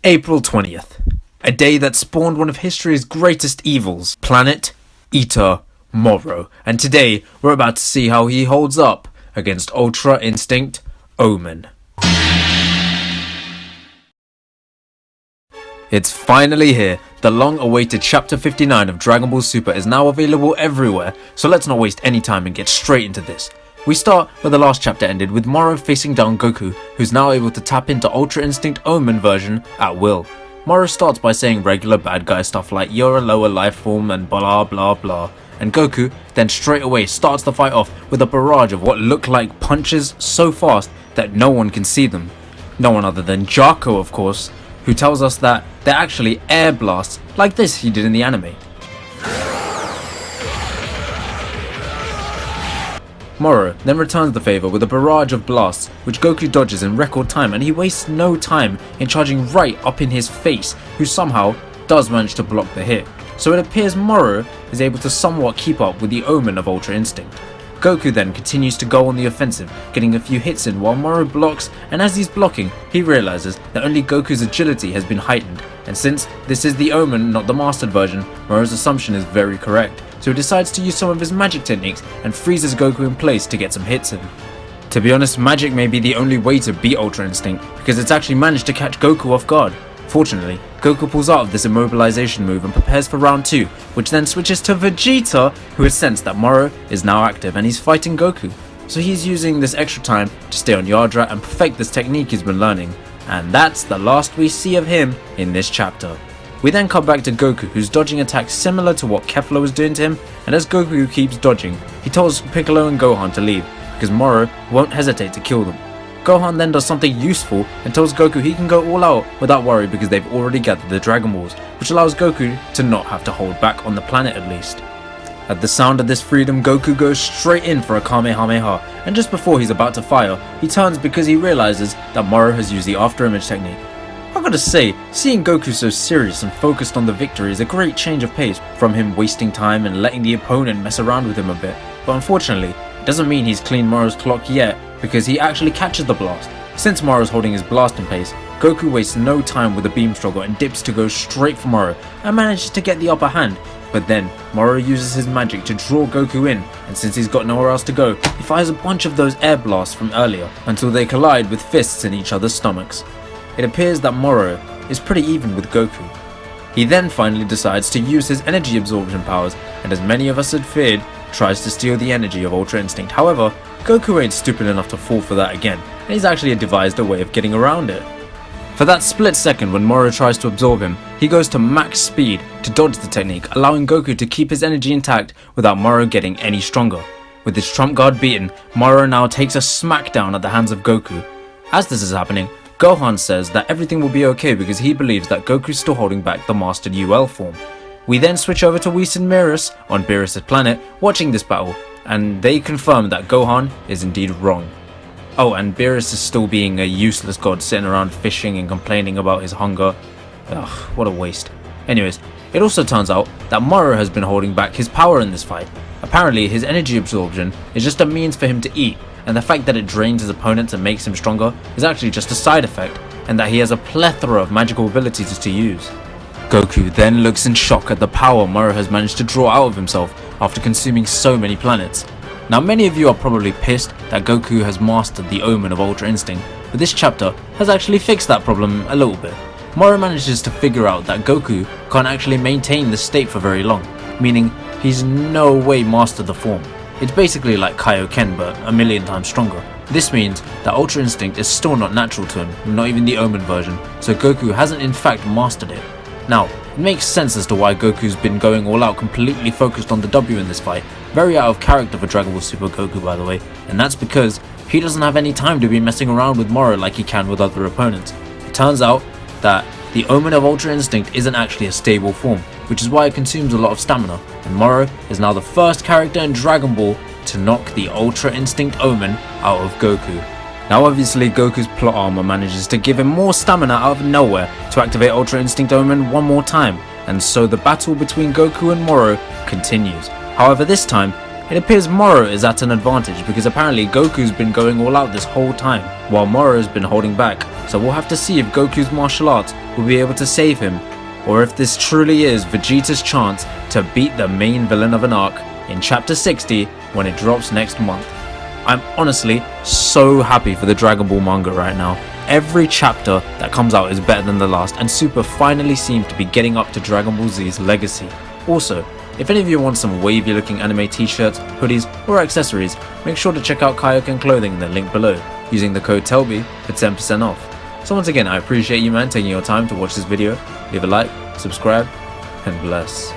April 20th, a day that spawned one of history's greatest evils, Planet Eater Moro, and today we're about to see how he holds up against Ultra Instinct Omen. It's finally here. The long-awaited Chapter 59 of Dragon Ball Super is now available everywhere, so let's not waste any time and get straight into this. We start where the last chapter ended, with Moro facing down Goku, who's now able to tap into Ultra Instinct Omen version at will. Moro starts by saying regular bad guy stuff like "you're a lower life form" and blah blah blah, and Goku then straight away starts the fight off with a barrage of what look like punches so fast that no one can see them. No one other than Jaco, of course, who tells us that they're actually air blasts like this he did in the anime. Moro then returns the favour with a barrage of blasts, which Goku dodges in record time, and he wastes no time in charging right up in his face, who somehow does manage to block the hit. So it appears Moro is able to somewhat keep up with the Omen of Ultra Instinct. Goku then continues to go on the offensive, getting a few hits in while Moro blocks, and as he's blocking, he realises that only Goku's agility has been heightened, and since this is the Omen, not the mastered version, Moro's assumption is very correct. So he decides to use some of his magic techniques and freezes Goku in place to get some hits in. To be honest, magic may be the only way to beat Ultra Instinct, because it's actually managed to catch Goku off guard. Fortunately, Goku pulls out of this immobilization move and prepares for round 2, which then switches to Vegeta, who has sensed that Moro is now active and he's fighting Goku. So he's using this extra time to stay on Yardra and perfect this technique he's been learning, and that's the last we see of him in this chapter. We then cut back to Goku, who's dodging attacks similar to what Kefla was doing to him, and as Goku keeps dodging, he tells Piccolo and Gohan to leave, because Moro won't hesitate to kill them. Gohan then does something useful and tells Goku he can go all out without worry because they've already gathered the Dragon Balls, which allows Goku to not have to hold back on the planet at least. At the sound of this freedom, Goku goes straight in for a Kamehameha, and just before he's about to fire, he turns because he realizes that Moro has used the after image technique. I gotta say, seeing Goku so serious and focused on the victory is a great change of pace from him wasting time and letting the opponent mess around with him a bit, but unfortunately, it doesn't mean he's cleaned Moro's clock yet, because he actually catches the blast. Since Moro's holding his blast in place, Goku wastes no time with the beam struggle and dips to go straight for Moro and manages to get the upper hand, but then Moro uses his magic to draw Goku in, and since he's got nowhere else to go, he fires a bunch of those air blasts from earlier until they collide with fists in each other's stomachs. It appears that Moro is pretty even with Goku. He then finally decides to use his energy absorption powers, and as many of us had feared, tries to steal the energy of Ultra Instinct. However, Goku ain't stupid enough to fall for that again, and he's actually devised a way of getting around it. For that split second when Moro tries to absorb him, he goes to max speed to dodge the technique, allowing Goku to keep his energy intact without Moro getting any stronger. With his trump card beaten, Moro now takes a smackdown at the hands of Goku. As this is happening, Gohan says that everything will be okay because he believes that Goku's still holding back the mastered UL form. We then switch over to Whis and Beerus on Beerus' planet watching this battle, and they confirm that Gohan is indeed wrong. Oh, and Beerus is still being a useless god sitting around fishing and complaining about his hunger. Ugh, what a waste. Anyways, it also turns out that Moro has been holding back his power in this fight. Apparently his energy absorption is just a means for him to eat, and the fact that it drains his opponents and makes him stronger is actually just a side effect, and that he has a plethora of magical abilities to use. Goku then looks in shock at the power Moro has managed to draw out of himself after consuming so many planets. Now many of you are probably pissed that Goku has mastered the Omen of Ultra Instinct, but this chapter has actually fixed that problem a little bit. Moro manages to figure out that Goku can't actually maintain this state for very long, meaning he's no way mastered the form. It's basically like Kaioken but a million times stronger. This means that Ultra Instinct is still not natural to him, not even the Omen version, so Goku hasn't in fact mastered it. Now, it makes sense as to why Goku's been going all out completely focused on the W in this fight, very out of character for Dragon Ball Super Goku by the way, and that's because he doesn't have any time to be messing around with Moro like he can with other opponents. It turns out that the Omen of Ultra Instinct isn't actually a stable form, which is why it consumes a lot of stamina, and Moro is now the first character in Dragon Ball to knock the Ultra Instinct Omen out of Goku. Now obviously Goku's plot armor manages to give him more stamina out of nowhere to activate Ultra Instinct Omen one more time, and so the battle between Goku and Moro continues. However, this time It appears Moro is at an advantage because apparently Goku's been going all out this whole time, while Moro's been holding back, so we'll have to see if Goku's martial arts will be able to save him, or if this truly is Vegeta's chance to beat the main villain of an arc in chapter 60 when it drops next month. I'm honestly so happy for the Dragon Ball manga right now. Every chapter that comes out is better than the last, and Super finally seems to be getting up to Dragon Ball Z's legacy. Also, if any of you want some wavy looking anime t-shirts, hoodies or accessories, make sure to check out Kaioken Clothing in the link below, using the code TELBY for 10% off. So once again, I appreciate you man taking your time to watch this video. Leave a like, subscribe, and bless.